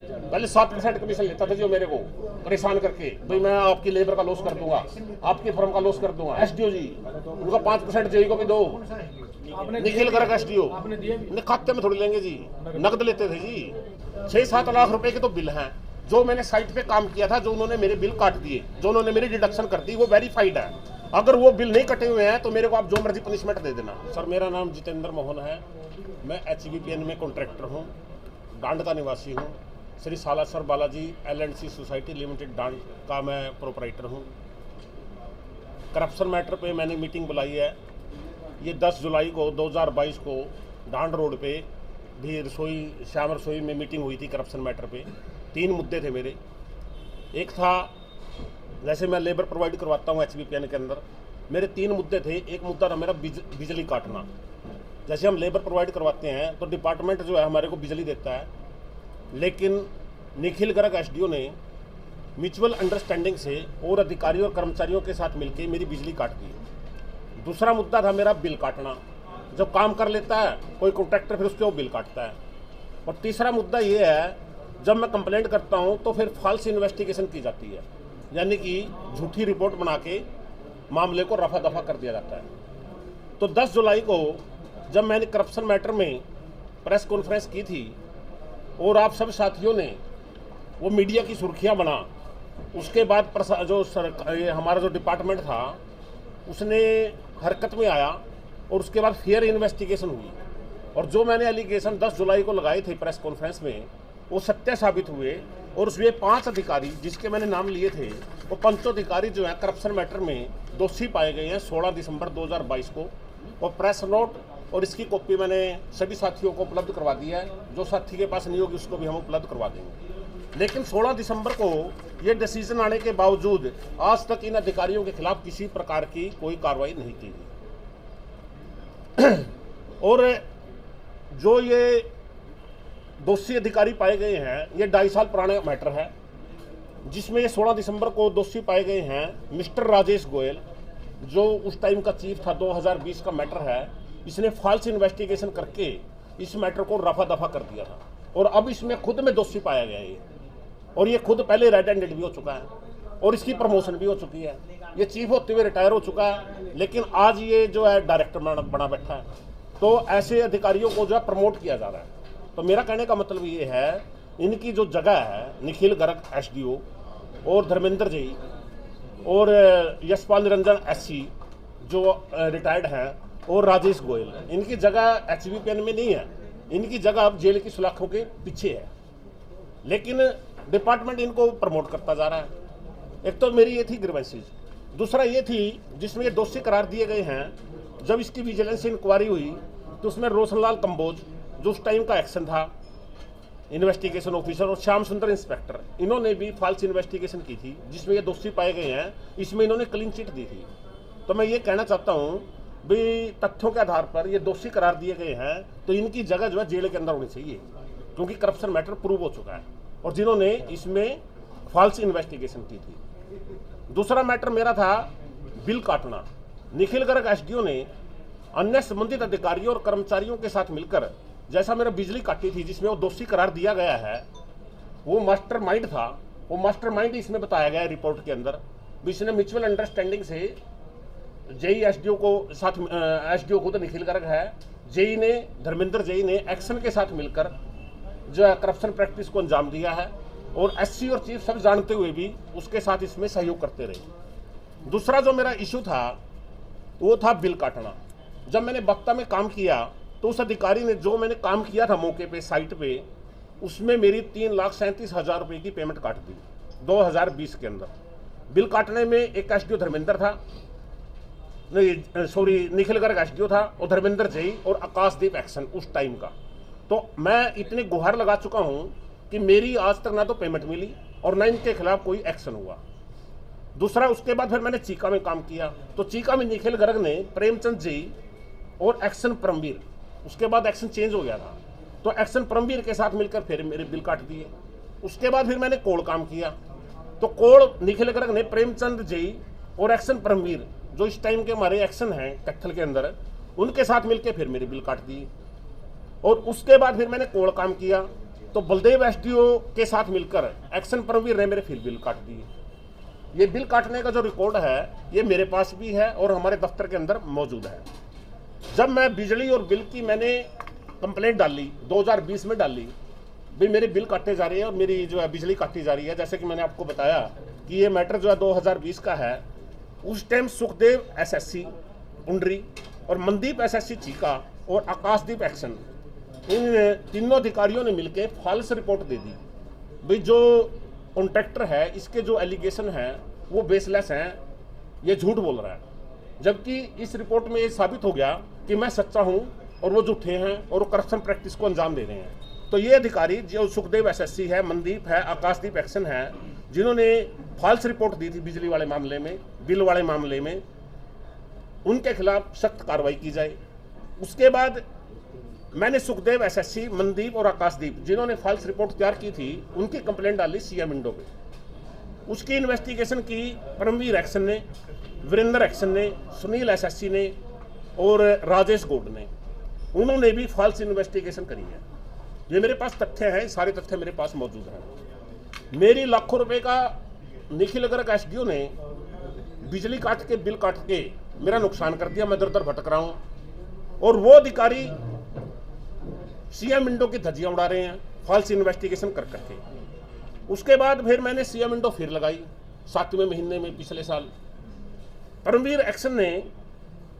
पहले 7% कमीशन लेता था जो मेरे को परेशान करके, भाई मैं आपकी लेबर का लॉस कर दूंगा, आपकी फर्म का लॉस कर दूंगा। एसडीओ जी उनका 5% जेई को भी दो, निखिल गर्ग एसडीओ ने खाते में थोड़ी लेंगे जी, नकद लेते थे जी। 6-7 लाख रुपए के तो बिल हैं जो मैंने साइट पे काम किया था, जो उन्होंने मेरे बिल काट दिए, जो उन्होंने मेरी डिडक्शन कर दी, वो वेरीफाइड है। अगर वो बिल नहीं कटे हुए हैं तो मेरे को आप जो मर्जी पनिशमेंट दे देना। सर मेरा नाम जितेंद्र मोहन है, मैं HVPN में कॉन्ट्रैक्टर हूँ, डांड का निवासी हूँ। Shri Salasar Balaji L&C society limited Dand का मैं प्रोपराइटर हूँ। करप्शन मैटर पे मैंने मीटिंग बुलाई है। ये 10 जुलाई को 2022 को डांड रोड पे भी श्याम रसोई में मीटिंग हुई थी करप्शन मैटर पे। 3 मुद्दे थे मेरे। एक था, जैसे मैं लेबर प्रोवाइड करवाता हूँ HVPN के अंदर, मेरे 3 मुद्दे थे। एक मुद्दा था मेरा बिजली काटना। जैसे हम लेबर प्रोवाइड करवाते हैं तो डिपार्टमेंट जो है हमारे को बिजली देता है, लेकिन निखिल गर्ग एसडीओ ने म्यूचुअल अंडरस्टैंडिंग से और अधिकारियों और कर्मचारियों के साथ मिलकर मेरी बिजली काट दी। दूसरा मुद्दा था मेरा बिल काटना। जब काम कर लेता है कोई कॉन्ट्रैक्टर फिर उसके वो बिल काटता है। और तीसरा मुद्दा ये है, जब मैं कंप्लेंट करता हूँ तो फिर फॉल्स इन्वेस्टिगेशन की जाती है, यानी कि झूठी रिपोर्ट बना के मामले को रफा दफा कर दिया जाता है। तो 10 जुलाई को जब मैंने करप्शन मैटर में प्रेस कॉन्फ्रेंस की थी और आप सब साथियों ने वो मीडिया की सुर्खियां बना, उसके बाद हमारा जो डिपार्टमेंट था उसने हरकत में आया और उसके बाद फेयर इन्वेस्टिगेशन हुई। और जो मैंने एलिगेशन 10 जुलाई को लगाए थे प्रेस कॉन्फ्रेंस में, वो सत्य साबित हुए। और उसमें 5 अधिकारी जिसके मैंने नाम लिए थे, वो 5 अधिकारी जो हैं करप्शन मैटर में दोषी पाए गए हैं 16 दिसंबर 2022 को। और प्रेस नोट और इसकी कॉपी मैंने सभी साथियों को उपलब्ध करवा दी है। जो साथी के पास नहीं होगी उसको भी हम उपलब्ध करवा देंगे। लेकिन 16 दिसंबर को ये डिसीजन आने के बावजूद आज तक इन अधिकारियों के खिलाफ किसी प्रकार की कोई कार्रवाई नहीं की गई। और जो ये दोषी अधिकारी पाए गए हैं, ये 2.5 साल पुराना मैटर है, जिसमें ये 16 दिसंबर को दोषी पाए गए हैं मिस्टर राजेश गोयल, जो उस टाइम का चीफ था। 2020 का मैटर है। इसने फॉल्स इन्वेस्टिगेशन करके इस मैटर को रफा दफा कर दिया था और अब इसमें खुद में दोषी पाया गया है। और ये खुद पहले रेड हैंडेड भी हो चुका है और इसकी प्रमोशन भी हो चुकी है। ये चीफ होते हुए रिटायर हो चुका है, लेकिन आज ये जो है डायरेक्टर बना बैठा है। तो ऐसे अधिकारियों को जो है प्रमोट किया जा रहा है। तो मेरा कहने का मतलब ये है, इनकी जो जगह है निखिल गर्ग एसडीओ और धर्मेंद्र जी और यशपाल निरंजन SC जो रिटायर्ड हैं और राजेश गोयल, इनकी जगह HVPN में नहीं है। इनकी जगह अब जेल की सलाखों के पीछे है, लेकिन डिपार्टमेंट इनको प्रमोट करता जा रहा है। एक तो मेरी ये थी ग्रीवेंसेस। दूसरा ये थी जिसमें ये दोषी करार दिए गए हैं। जब इसकी विजिलेंस इंक्वायरी हुई तो उसमें रोशनलाल कंबोज जो उस टाइम का एक्शन था इन्वेस्टिगेशन ऑफिसर, और श्याम सुंदर इंस्पेक्टर, इन्होंने भी फॉल्स इन्वेस्टिगेशन की थी जिसमें ये दोषी पाए गए हैं। इसमें इन्होंने क्लीन चिट दी थी। तो मैं ये कहना चाहता हूँ भी तथ्यों के आधार पर ये दोषी करार दिए गए हैं तो इनकी जगह जो है जेल के अंदर होनी चाहिए, क्योंकि करप्शन मैटर प्रूव हो चुका है और जिन्होंने इसमें फॉल्स इन्वेस्टिगेशन की थी। दूसरा मैटर मेरा था बिल काटना। निखिल गर्ग एसडीओ ने अन्य संबंधित अधिकारियों और कर्मचारियों के साथ मिलकर जैसा मेरा बिजली काटी थी, जिसमें वो दोषी करार दिया गया है, वो मास्टरमाइंड था। वो मास्टरमाइंड इसमें बताया गया है रिपोर्ट के अंदर। इसने म्यूचुअल अंडरस्टैंडिंग से जेई एसडीओ को साथ, एसडीओ खुद निखिल गर्ग है, जेई ने धर्मेंद्र जेई ने एक्शन के साथ मिलकर जो है करप्शन प्रैक्टिस को अंजाम दिया है और SC और चीफ सब जानते हुए भी उसके साथ इसमें सहयोग करते रहे। दूसरा जो मेरा इशू था वो था बिल काटना। जब मैंने बक्ता में काम किया तो उस अधिकारी ने जो मैंने काम किया था मौके पे साइट पे, उसमें मेरी 3,37,000 रुपये की पेमेंट काट दी 2020 के अंदर। बिल काटने में एक एसडीओ धर्मेंद्र था, नहीं सॉरी निखिल गर्ग एसडीओ था और धर्मेंद्र जई और आकाशदीप एक्शन उस टाइम का। तो मैं इतनी गुहार लगा चुका हूं कि मेरी आज तक ना तो पेमेंट मिली और ना इनके खिलाफ कोई एक्शन हुआ। दूसरा, उसके बाद फिर मैंने चीका में काम किया तो चीका में निखिल गर्ग ने प्रेमचंद जी और एक्शन परमवीर, उसके बाद एक्शन चेंज हो गया था तो एक्शन परमवीर के साथ मिलकर फिर मेरे बिल काट दिए। उसके बाद फिर मैंने कोल काम किया तो कोल निखिल गर्ग ने प्रेमचंद जी और एक्शन परमवीर जो इस टाइम के हमारे एक्शन हैं कैथल के अंदर, उनके साथ मिलकर फिर मेरे बिल काट दिए। और उसके बाद फिर मैंने कोल काम किया तो बलदेव एसडीओ के साथ मिलकर एक्शन परमवीर ने मेरे फिर बिल काट दिए। ये बिल काटने का जो रिकॉर्ड है ये मेरे पास भी है और हमारे दफ्तर के अंदर मौजूद है। जब मैं बिजली और बिल की मैंने कंप्लेंट डाली 2020 में डाली, भाई मेरे बिल काटे जा रहे हैं और मेरी जो है बिजली काटी जा रही है, जैसे कि मैंने आपको बताया कि ये मैटर जो है 2020 का है। उस टाइम सुखदेव एसएससी उंडरी और मनदीप एसएससी चीका और आकाशदीप एक्शन, इन तीनों अधिकारियों ने मिलकर फॉल्स रिपोर्ट दे दी। भाई जो कॉन्ट्रैक्टर है इसके जो एलिगेशन है वो बेसलेस हैं, ये झूठ बोल रहा है, जबकि इस रिपोर्ट में ये साबित हो गया कि मैं सच्चा हूं और वो झूठे हैं और वो करप्शन प्रैक्टिस को अंजाम दे रहे हैं। तो ये अधिकारी जो सुखदेव एसएससी है, मनदीप है, आकाशदीप एक्शन है, जिन्होंने फॉल्स रिपोर्ट दी थी बिजली वाले मामले में, बिल वाले मामले में, उनके खिलाफ सख्त कार्रवाई की जाए। उसके बाद मैंने सुखदेव एसएससी, मनदीप और आकाशदीप जिन्होंने फॉल्स रिपोर्ट तैयार की थी उनकी कंप्लेंट डाली सीएम विंडो पे। उसकी इन्वेस्टिगेशन की परमवीर एक्शन ने, वीरेंद्र एक्शन ने, सुनील एसएससी ने और राजेश गौड ने, उन्होंने भी फॉल्स इन्वेस्टिगेशन करी है। ये मेरे पास तथ्य हैं, सारे तथ्य मेरे पास मौजूद हैं। मेरी लाखों रुपए का निखिल गर्ग एसडीओ ने बिजली काट के बिल काट के मेरा नुकसान कर दिया, मैं दर दर भटक रहा हूं और वो अधिकारी सीएम विंडो की धज्जियां उड़ा रहे हैं फॉल्स इन्वेस्टिगेशन कर करके। उसके बाद फिर मैंने सीएम विंडो फिर लगाई 7वें महीने में पिछले साल। परमवीर एक्शन ने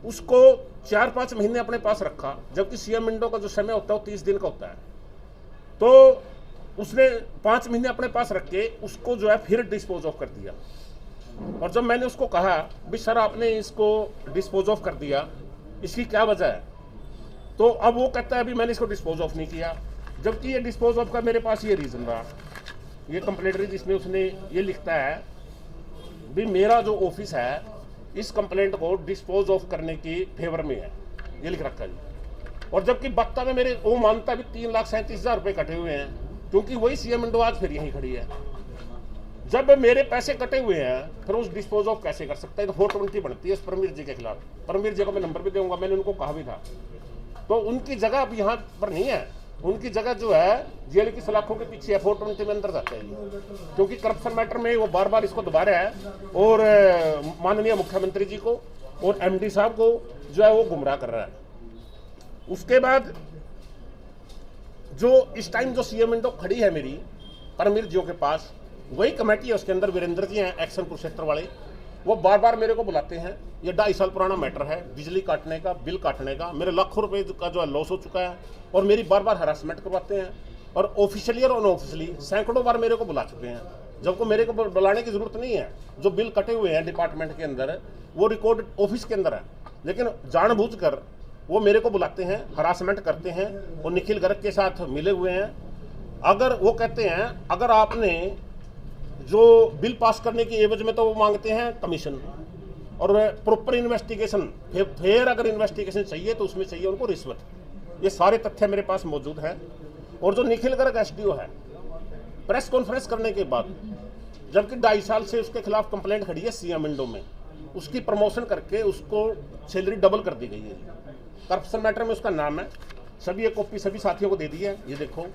उसको 4-5 महीने अपने पास रखा, जबकि सीएम विंडो का जो समय होता है वो 30 दिन का होता है। तो उसने 5 महीने अपने पास रख के उसको जो है फिर डिस्पोज ऑफ कर दिया। और जब मैंने उसको कहा भी सर आपने इसको डिस्पोज ऑफ कर दिया, इसकी क्या वजह है, तो अब वो कहता है अभी मैंने इसको डिस्पोज ऑफ नहीं किया, जबकि ये डिस्पोज ऑफ का मेरे पास ये रीज़न रहा। ये कंप्लेंटरी जिसमें उसने ये लिखता है भी मेरा जो ऑफिस है इस कंप्लेंट को डिस्पोज ऑफ करने की फेवर में है, ये लिख रखा जी। और जबकि बत्ता में मेरे वो मानता भी 3,37,000 रुपये कटे हुए हैं, क्योंकि वही सीएम विंडो आज फिर यहीं खड़ी है। जब मेरे पैसे कटे हुए हैं फिर उस डिस्पोज ऑफ कैसे कर सकता है? तो 420 बनती है इस परमवीर जी के खिलाफ। परमवीर जी को मैं नंबर भी दूंगा, मैंने उनको कहा भी था। तो उनकी जगह अब यहाँ पर नहीं है, उनकी जगह जो है जेल की सलाखों के पीछे है, 420 में अंदर जाते हैं, क्योंकि करप्शन मैटर में वो बार बार इसको दबा रहा है और माननीय मुख्यमंत्री जी को और एमडी साहब को जो है वो गुमराह कर रहा है। उसके बाद जो इस टाइम जो सीएम विंडो खड़ी है मेरी परमवीर जी के पास, वही कमेटी है, उसके अंदर वीरेंद्र जी हैं एक्शन कुरुक्षेत्र वाले, वो बार बार मेरे को बुलाते हैं। ये 2.5 साल पुराना मैटर है, बिजली काटने का, बिल काटने का, मेरे लाखों रुपए का जो है लॉस हो चुका है और मेरी बार बार हरासमेंट करवाते हैं और ऑफिशियली और अनऑफिशियली सैकड़ों बार मेरे को बुला चुके हैं, जबकि मेरे को बुलाने की जरूरत नहीं है। जो बिल कटे हुए हैं डिपार्टमेंट के अंदर वो रिकॉर्ड ऑफिस के अंदर है, लेकिन जानबूझकर वो मेरे को बुलाते हैं, हरासमेंट करते हैं और निखिल गर्ग के साथ मिले हुए हैं। अगर वो कहते हैं अगर आपने जो बिल पास करने की एवज में, तो वो मांगते हैं कमीशन और प्रॉपर इन्वेस्टिगेशन, फिर अगर इन्वेस्टिगेशन चाहिए तो उसमें चाहिए उनको रिश्वत। ये सारे तथ्य मेरे पास मौजूद हैं। और जो निखिल गर्ग एसडीओ है, प्रेस कॉन्फ्रेंस करने के बाद, जबकि 2.5 साल से उसके खिलाफ कंप्लेंट खड़ी है सीएम विंडो में, उसकी प्रमोशन करके उसको सैलरी डबल कर दी गई है। करप्शन मैटर में उसका नाम है, सभी ये कॉपी सभी साथियों को दे दी है, ये देखो।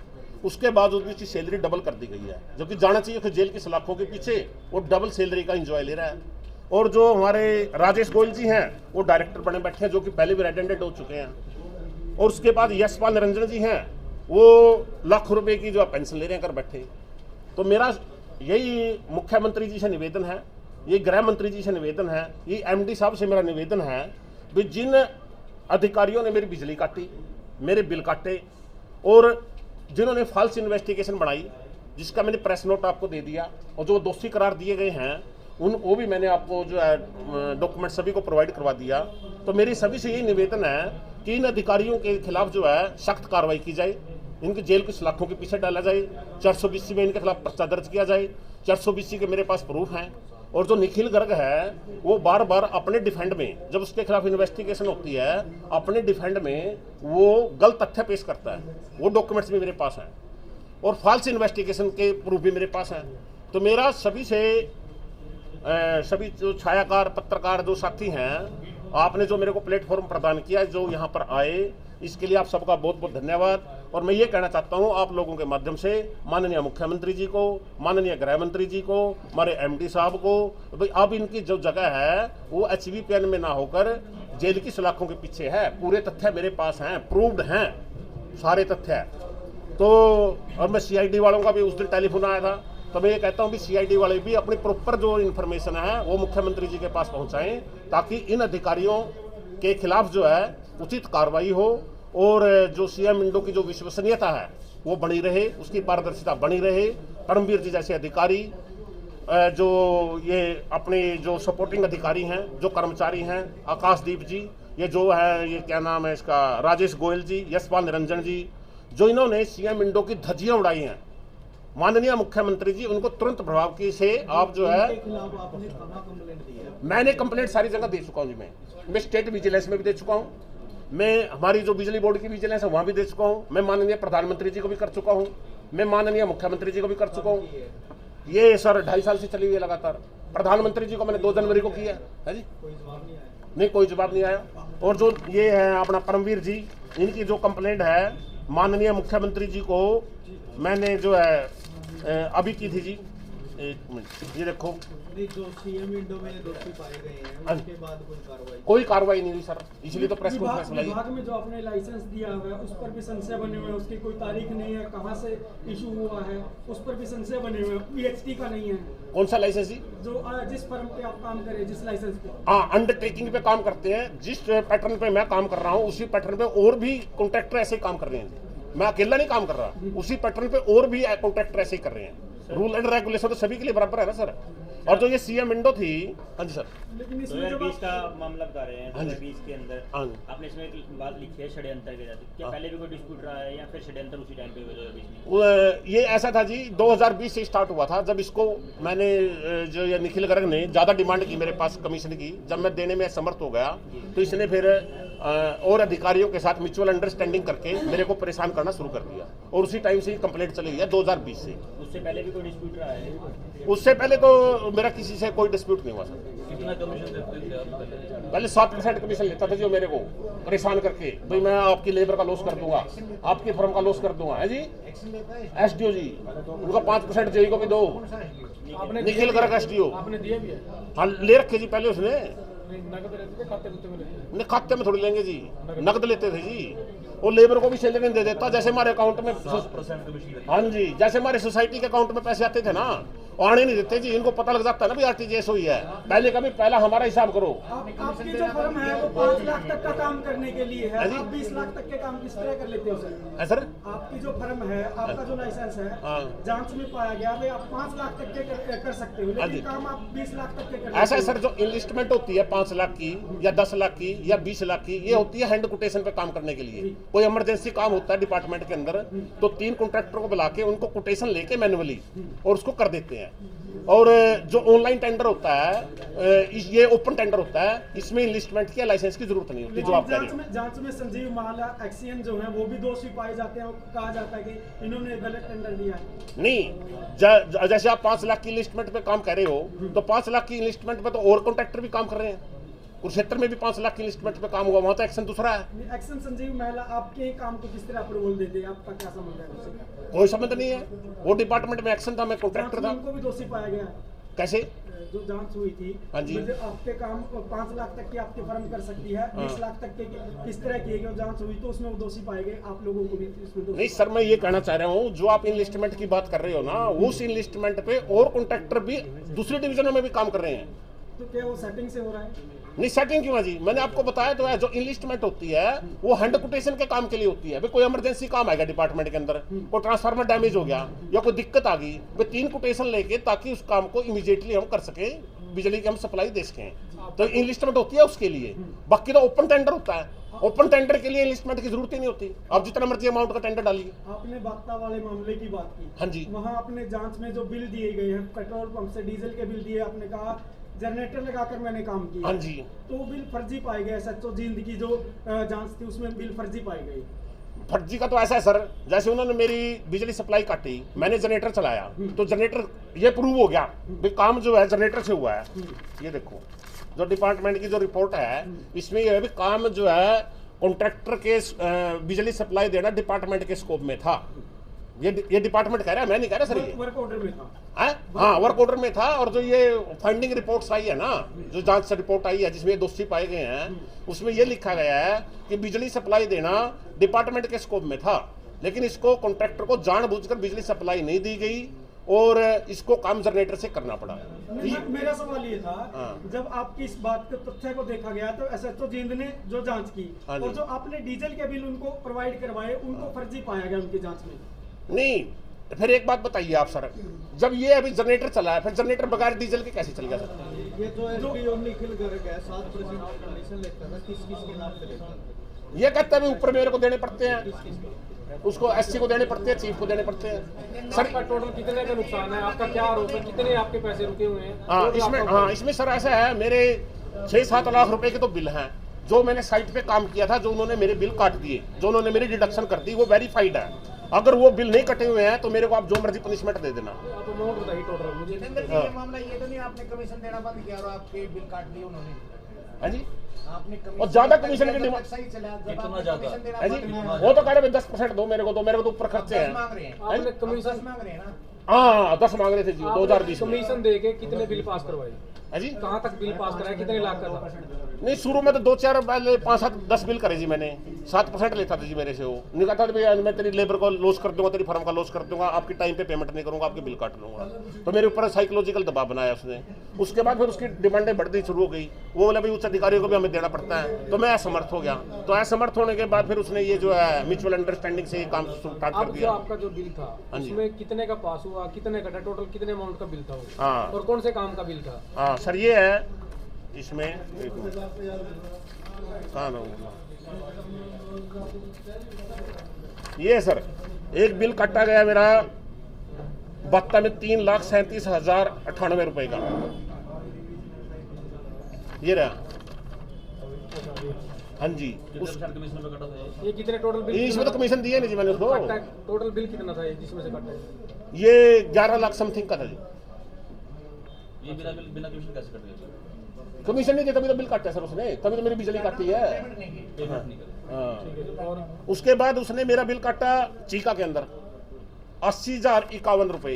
उसके बावजूद भी उसकी सैलरी डबल कर दी गई है, जबकि जाना चाहिए कि जेल की सलाखों के पीछे वो डबल सैलरी का एंजॉय ले रहा है। और जो हमारे राजेश गोयल जी हैं वो डायरेक्टर बने बैठे हैं, जो कि पहले भी रेटेंडेड हो चुके हैं। और उसके बाद यशपाल निरंजन जी हैं, वो लाखों रुपए की जो पेंशन ले रहे हैं कर बैठे। तो मेरा यही मुख्यमंत्री जी से निवेदन है, ये गृह मंत्री जी से निवेदन है, ये एमडी साहब से मेरा निवेदन है भी जिन अधिकारियों ने मेरी बिजली काटी, मेरे बिल काटे और जिन्होंने फॉल्स इन्वेस्टिगेशन बढ़ाई, जिसका मैंने प्रेस नोट आपको दे दिया, और जो दोषी करार दिए गए हैं उन वो भी मैंने आपको जो है डॉक्यूमेंट सभी को प्रोवाइड करवा दिया। तो मेरी सभी से यही निवेदन है कि इन अधिकारियों के खिलाफ जो है सख्त कार्रवाई की जाए, इनकी जेल की सलाखों के पीछे डाला जाए, 420 में इनके खिलाफ पर्चा दर्ज किया जाए। 420 के मेरे पास प्रूफ हैं। और जो निखिल गर्ग है वो बार बार अपने डिफेंड में, जब उसके खिलाफ इन्वेस्टिगेशन होती है, अपने डिफेंड में वो गलत तथ्य पेश करता है। वो डॉक्यूमेंट्स भी मेरे पास हैं और फॉल्स इन्वेस्टिगेशन के प्रूफ भी मेरे पास हैं। तो मेरा सभी से सभी जो छायाकार पत्रकार जो साथी हैं, आपने जो मेरे को प्लेटफॉर्म प्रदान किया, जो यहाँ पर आए, इसके लिए आप सबका बहुत बहुत धन्यवाद। और मैं ये कहना चाहता हूँ आप लोगों के माध्यम से माननीय मुख्यमंत्री जी को, माननीय गृह मंत्री जी को, हमारे एमडी साहब को, भाई अब इनकी जो जगह है वो HVPN में ना होकर जेल की सलाखों के पीछे है। पूरे तथ्य मेरे पास हैं, प्रूव्ड हैं सारे तथ्य। तो और मैं CID वालों का भी उस दिन टेलीफोन आया था, तो मैं ये कहता हूँ भी CID वाले भी अपनी प्रॉपर जो इन्फॉर्मेशन है वो मुख्यमंत्री जी के पास पहुँचाएं, ताकि इन अधिकारियों के खिलाफ जो है उचित कार्रवाई हो और जो CM इंडो की जो विश्वसनीयता है वो बनी रहे, उसकी पारदर्शिता बनी रहे। परमवीर जी जैसे अधिकारी, जो ये अपने जो सपोर्टिंग अधिकारी हैं, जो कर्मचारी हैं, आकाशदीप जी, ये जो है ये क्या नाम है इसका, राजेश गोयल जी, यशपाल निरंजन जी, जो इन्होंने CM इंडो की धज्जियां उड़ाई हैं, माननीय मुख्यमंत्री जी उनको तुरंत प्रभाव की से आप जो है, मैंने कंप्लेंट सारी जगह दे चुका हूँ जी। मैं स्टेट विजिलेंस में भी दे चुका हूँ, मैं हमारी जो बिजली बोर्ड की विजिलेंस है वहाँ भी दे चुका हूँ, मैं माननीय प्रधानमंत्री जी को भी कर चुका हूँ, मैं माननीय मुख्यमंत्री जी को भी कर चुका हूँ। ये सर 2.5 साल से चली हुई है लगातार। प्रधानमंत्री जी को मैंने 2 जनवरी को किया है जी, नहीं कोई जवाब नहीं आया। और जो ये है अपना परमवीर जी, इनकी जो कंप्लेंट है माननीय मुख्यमंत्री जी को मैंने जो है अभी की थी जी, 1 मिनट, ये देखो जो CM इंडो में दोषी पाए गए हैं उसके बाद कोई कार्रवाई नहीं हुई सर, इसलिए तो प्रेस कॉन्फ्रेंस बुलाई। विभाग में जो आपने लाइसेंस दिया हुआ है उस पर भी संशय बने हुए हैं, उसकी कोई तारीख नहीं है, कहाँ से इशू हुआ है उस पर भी संशय बने हुए हैं, PHT का नहीं है। कौन सा लाइसेंस जी? जो जिस फर्म पे आप काम करें, जिस लाइसेंस पे। हाँ, अंडरटेकिंग पे काम करते हैं, जिस पैटर्न पे मैं काम कर रहा हूँ उसी पैटर्न पे और भी कॉन्ट्रैक्टर ऐसे ही काम कर रहे हैं। मैं अकेला नहीं काम कर रहा, उसी पैटर्न पे और भी कॉन्ट्रैक्टर ऐसे ही कर रहे हैं। रूल एंड रेगुलेशन तो सभी के लिए बराबर है ना सर। और जो ये CM इंडो थी, हाँ जी सर, लेकिन 2020 का मामला बता रहे हैं, 2020 के अंदर हाँ, आपने इसमें एक बात लिखी है षड्यंत्र के साथ, क्या पहले भी कोई डिस्प्यूट रहा है या फिर षड्यंत्र उसी टाइम पे 2020 में? ये ऐसा था जी, 2020 से स्टार्ट हुआ था, जब इसको मैंने जो ये निखिल गर्ग ने ज़्यादा डिमांड की मेरे पास कमीशन की, जब मैं देने में असमर्थ हो गया तो इसने फिर और अधिकारियों के साथ म्यूचुअल अंडरस्टैंडिंग करके मेरे को परेशान करना शुरू कर दिया, और उसी टाइम से ही कंप्लेंट चली है 2020 से। उससे पहले भी कोई डिस्प्यूट रहा है? उससे पहले तो मेरा किसी से कोई डिस्प्यूट नहीं हुआ सर। कितना कमीशन देते थे पहले 7% कमीशन लेता था जो मेरे को परेशान करके, भाई मैं आपकी लेबर का लॉस कर दूंगा, आपकी फर्म का लॉस कर दूंगा, है जी। SDO जी उनका 5% जेई को भी दो, निखिल गर्ग SDO आपने दिए भी है? हाँ ले रखे जी पहले उसने, नकद रहते थे, खाते में लेते नहीं खाते में थोड़ी लेंगे जी, नकद लेते थे जी। और लेबर को भी सैलरी दे देता, जैसे हमारे अकाउंट में, हाँ जी, जैसे हमारे सोसाइटी के अकाउंट में पैसे आते थे ना, आने नहीं देते जी, इनको पता लग जाता है ना भी RTGS हुई है, पहले कभी पहला हमारा हिसाब करो। आपकी जो फर्म है वो 5 लाख तक का काम करने के लिए है, आप 20 लाख तक के काम किस तरह कर लेते हो सर? सर आपकी जो फर्म है, आपका जो लाइसेंस है, जांच में पाया गया भाई आप 5 लाख तक के कर सकते हो, लेकिन काम आप 20 लाख तक के कर ऐसा है सर, जो इन्वेस्टमेंट होती है 5 लाख की या 10 लाख की या 20 लाख की, ये होती है हैंड कोटेशन पे काम करने के लिए। कोई इमरजेंसी काम होता है डिपार्टमेंट के अंदर, तो 3 कॉन्ट्रैक्टर को बुला के उनको कोटेशन लेके मैनुअली और उसको कर देते हैं। और जो ऑनलाइन टेंडर होता है, ये ओपन टेंडर होता है, इसमें इन्वेस्टमेंट की लाइसेंस की जरूरत नहीं होती। जो आप कह रहे हो, जांच में संजीव माला एक्सियन जो है वो भी दोषी पाए जाते हैं, कहा जाता है कि इन्होंने गलत टेंडर दिया है। नहीं, जैसे आप 5 लाख की इन्वेस्टमेंट पे काम कर रहे हो, तो 5 लाख की इन्वेस्टमेंट पे तो और कॉन्ट्रैक्टर भी काम कर रहे हैं। कुरुक्षेत्र में भी 5 लाख की इन्वेस्टमेंट पे काम हुआ, वहां तो एक्शन दूसरा है। एक्शन संजीव महिला आपके काम को किस तरह अप्रूवल देते हैं, आपका क्या संबंध है उससे? कोई संबंध नहीं है, वो डिपार्टमेंट में एक्शन था, मैं कॉन्ट्रैक्टर था। उनको भी दोषी पाया गया है। कैसे? जो जांच हुई थी, हाँ जी, आपके काम 5 लाख तक की आपकी फर्म कर सकती है, 20 लाख तक के किस तरह की जांच हुई तो उसमें वो दोषी पाए गए, आप लोगों को भी इसमें दोषी? नहीं सर, मैं ये कहना चाह रहा हूँ, जो आप इन्वेस्टमेंट की बात कर रहे हो ना, उस इन्वेस्टमेंट पे और कॉन्ट्रैक्टर भी दूसरी डिविजनों में भी काम कर रहे हैं। तो क्या वो सेटिंग से हो रहा है? नहीं, सेटिंग क्यों है जी, मैंने आपको बताया तो है, जो इन्वेस्टमेंट होती है वो हैंड कोटेशन के काम के लिए होती है। भाई कोई इमरजेंसी काम आएगा डिपार्टमेंट के अंदर, कोई ट्रांसफार्मर डैमेज हो गया या कोई दिक्कत आ गई, वे 3 कोटेशन लेके ताकि उस काम को इमीडिएटली हम कर सके, बिजली की हम सप्लाई दे सकें, तो इन्वेस्टमेंट होती है उसके लिए। बाकी तो ओपन टेंडर होता है, ओपन टेंडर के लिए इन्वेस्टमेंट की जरूरत ही नहीं होती, आप जितना मर्जी अमाउंट का टेंडर डालिए। आपने बागता वाले मामले की बात की, हाँ जी, वहाँ आपने जांच में जो बिल दिए गए हैं, पेट्रोल पंप से डीजल के बिल दिए, आपने कहा जनरेटर लगाकर मैंने काम किया। हाँ जी, तो बिल फर्जी पाए गए, SHO जींद की जो जांच थी उसमें बिल फर्जी पाई गई। फर्जी का तो ऐसा है सर, जैसे उन्होंने मेरी बिजली सप्लाई काटी, मैंने जनरेटर चलाया, तो जनरेटर ये प्रूव हो गया भाई काम जो है जनरेटर से हुआ है। ये देखो जो डिपार्टमेंट की जो रिपोर्ट है, इसमें यह है भी काम जो है कॉन्ट्रैक्टर के बिजली सप्लाई देना डिपार्टमेंट के स्कोप में था। ये डिपार्टमेंट कह रहा है, मैं नहीं कह रहा सर। ये वर्क ऑर्डर में था। हाँ, वर्क ऑर्डर में था। और जो ये फाइंडिंग रिपोर्ट्स आई है ना, जो जांच से रिपोर्ट आई है जिसमें दोषी पाए गए हैं, उसमें ये लिखा गया है कि बिजली सप्लाई देना डिपार्टमेंट के स्कोप में था, लेकिन इसको कॉन्ट्रैक्टर को जानबूझकर बिजली सप्लाई नहीं दी गई और इसको काम जनरेटर से करना पड़ा। मेरा सवाल ये था, जब आपकी इस बात के तथ्य को देखा गया तो एसएचओ जींद ने जो जांच की और जो आपने डीजल के बिल उनको प्रोवाइड करवाए, उनको फर्जी पाया गया उनकी जांच में। नहीं, फिर एक बात बताइए आप सर, जब ये अभी जनरेटर चला है, फिर जनरेटर बगैर डीजल के कैसे चल गया सर? ये जो एसडीओ निखिल गर्ग है 7% कमीशन लेता था, किस के नाम पे लेता था? ये कहता है ऊपर मेरे को देने पड़ते हैं, उसको एससी को देने पड़ते हैं, चीफ को देने पड़ते हैं। सर का टोटल कितने का नुकसान है? आपका क्या आरोप है? कितने आपके पैसे रुके हुए हैं? इसमें सर ऐसा है, मेरे 6-7 लाख रुपए के तो बिल हैं जो मैंने साइट पे काम किया था, जो उन्होंने मेरे बिल काट दिए, जो उन्होंने मेरी डिडक्शन कर दी, वो वेरीफाइड है। अगर वो बिल नहीं कटे हुए हैं तो मेरे को आप जो मर्जी पनिशमेंट दे देना। तो अमाउंट बताइए टोटल मुझे। ये मामला ये तो नहीं आपने कमीशन देना बंद किया और आपके बिल काट दिए उन्होंने? हाँ जी, आपने और ज्यादा कमीशन की डिमांड सही चला, जब कितना आपने ज्यादा? कमीशन देना है जी, बंद किया, वो तो कह रहे 10% दो मेरे को, तो मेरे को तो ऊपर खर्चे 10 हैं। मांग रहे हैं। आपने कमीशन 10 मांग रहे हैं ना? हाँ, 10 मांग रहे थे जी 2020 में। कमीशन दे के कितने बिल पास करवाए? है जी, कहाँ तक बिल पास कराए? कितने लाख का था? नहीं शुरू में तो 2-4 पहले 5-7-10 बिल करे जी मैंने। 7% लेता था जी मेरे से। वो निकला था भैया मैं तेरी लेबर को लॉस कर दूंगा, तेरी फर्म का लॉस कर दूंगा, आपकी टाइम पे पेमेंट नहीं करूंगा, आपके बिल काट लूंगा। तो मेरे ऊपर साइकोलॉजिकल दबाव बनाया उसने। उसके बाद फिर उसकी डिमांडें बढ़नी शुरू हो गई। वो बोला भाई उच्च अधिकारियों को भी हमें देना पड़ता है, तो मैं असमर्थ हो गया। तो असमर्थ होने के बाद फिर उसने ये जो है म्यूचुअल अंडरस्टैंडिंग से ये काम स्टार्ट कर अब जो दिया। आपका जो बिल था उसमें कितने का पास हुआ, कितने कटा, टोटल कितने अमाउंट का बिल था वो? हाँ। और कौन से काम का बिल था? हाँ सर, ये है इसमें एक मिनट। कहाँ रहूँगा? ये सर एक बिल काटा गया मेरा बत्ता में 3,37,098 रुपए का। ये रहा। हाँ जी, कमीशन पे कटा था ये कितने टोटल बिल? इसमें तो कमीशन दिए नहीं जी मैंने उसको। टोटल बिल कितना था ये जिसमें से कटा है? ये 11 लाख समथिंग का था जी। ये बिना कमीशन कैसे कट गया? कमीशन नहीं दिया तभी तो बिल काटा सर उसने, तभी तो मेरी बिजली काटी है। पेमेंट नहीं करी। हाँ। और उसके बाद उसने मेरा बिल काटा चीका के अंदर 80,051 रुपए।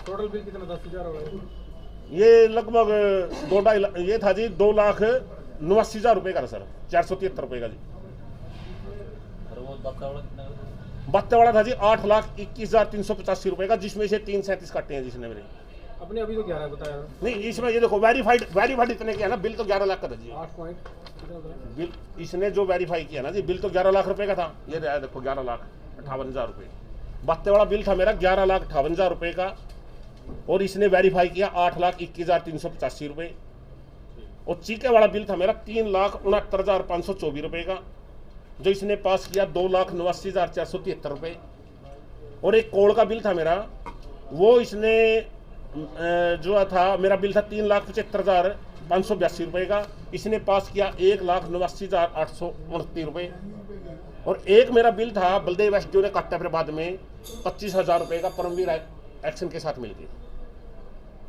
टोटल बिल कितना? 10,000 हो गए। ये लगभग 2.5 ये था जी 2,89,000 रुपए का था सर, 473 रुपए का जी। और वो बत्ता वाला कितना का? बत्ते वाला था जी 8,21,385 रुपए का, जिसमें से 337 काटे हैं जिसने मेरे। अपने अभी तो 11 बताया। नहीं, इसमें ये देखो वेरीफाइड इतने किया ना, बिल तो 11 लाख का था जी। 8 पॉइंट कितना था? बिल इसने जो वेरीफाई किया ना जी, बिल तो 11 लाख रुपए का था। ये रहा देखो 11,58,000 रुपए। बत्ते वाला बिल था मेरा 11,58,000 रुपए का, और इसने वेरीफाई किया 8,21,385 रुपए। और चीके वाला बिल था मेरा 3,69,524 रुपए का, जो इसने पास किया 2,89,473 रुपए। और एक कोल का बिल था मेरा, वो इसने जो था मेरा बिल था 3,75,582 रुपए का, इसने पास किया 1,89,829 रुपए। और एक मेरा बिल था बलदेव एसडीओ ने काटा फिर बाद में 25,000 रुपए का परमवीर एक्शन के साथ मिलकर।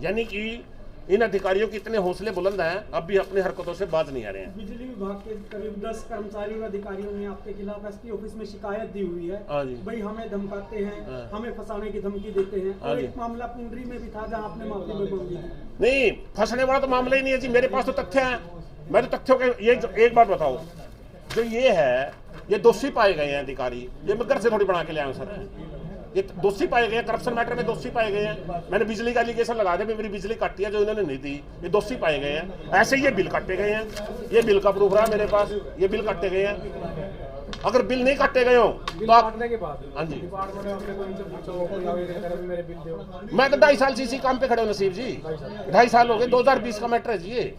यानी कि इन अधिकारियों के इतने हौसले बुलंद हैं, अब भी अपनी हरकतों से बाज नहीं आ रहे हैं। बिजली विभाग के करीब 10 कर्मचारियों और अधिकारियों ने आपके खिलाफ एसपी ऑफिस में शिकायत दी हुई है। हाँ जी। भाई हमें धमकाते हैं, हाँ। हमें फंसाने की धमकी देते हैं। हाँ और जी। एक मामला पुंडरी में भी था जहां आपने माफी में मांगी थी। नहीं, फंसने वाला तो मामला ही नहीं है जी, मेरे पास तो तथ्य हैं। मैं तो तथ्यों के ये एक बात बताओ, जो ये है ये दोषी पाए गए हैं अधिकारी, ये मैं घर से थोड़ी बना के ले आया हूँ सर। ये दोषी पाए गए हैं, करप्शन मैटर में दोषी पाए गए हैं। मैंने बिजली का एलिगेशन लगा दिया, मेरी बिजली काटी है जो इन्होंने नहीं दी, ये दोषी पाए गए हैं। ऐसे ही ये बिल काटे गए हैं, ये बिल का प्रूफ रहा मेरे पास, ये बिल काटे गए हैं। अगर बिल नहीं काटे गए हो बिल तो आप, काटने के बाद हाँ जी, डिपार्टमेंट में आपने कोई इनसे पूछा हो, कोई आवेदन करे भी मेरे बिल दो? मैं तो 2.5 साल से इसी काम पे खड़े हूँ नसीब जी। 2.5 साल हो गए, 2020 का मैटर है जी। ये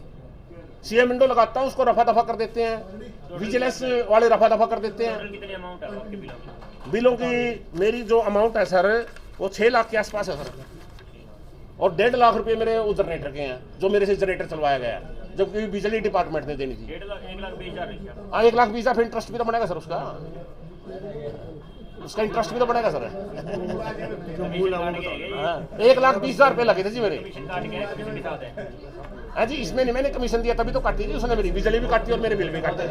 सीएम विंडो लगाता हूँ, उसको रफा दफा कर देते हैं, विजिलेंस वाले रफा दफा कर देते हैं। टोटल कितनी अमाउंट है आपके बिलों की? बिलों की मेरी जो अमाउंट है सर वो 6 लाख के आसपास है सर, और 1.5 लाख रुपए मेरे उस जनरेटर के हैं जो मेरे से जनरेटर चलवाया गया, जबकि बिजली डिपार्टमेंट ने देनी थी। 1,20,000 रखिए। हाँ, 1,20,000 फिर इंटरेस्ट भी तो बनेगा सर उसका इंटरेस्ट भी तो बनेगा सर। कमीशन काट के हाँ, 1,20,000 रुपये लगे थे जी मेरे। कमीशन काट के कमीशन के साथ है। हाँ जी, इसमें नहीं मैंने कमीशन दिया, तभी तो काटी थी उसने, मेरी बिजली भी काटी और मेरे बिल भी काटे।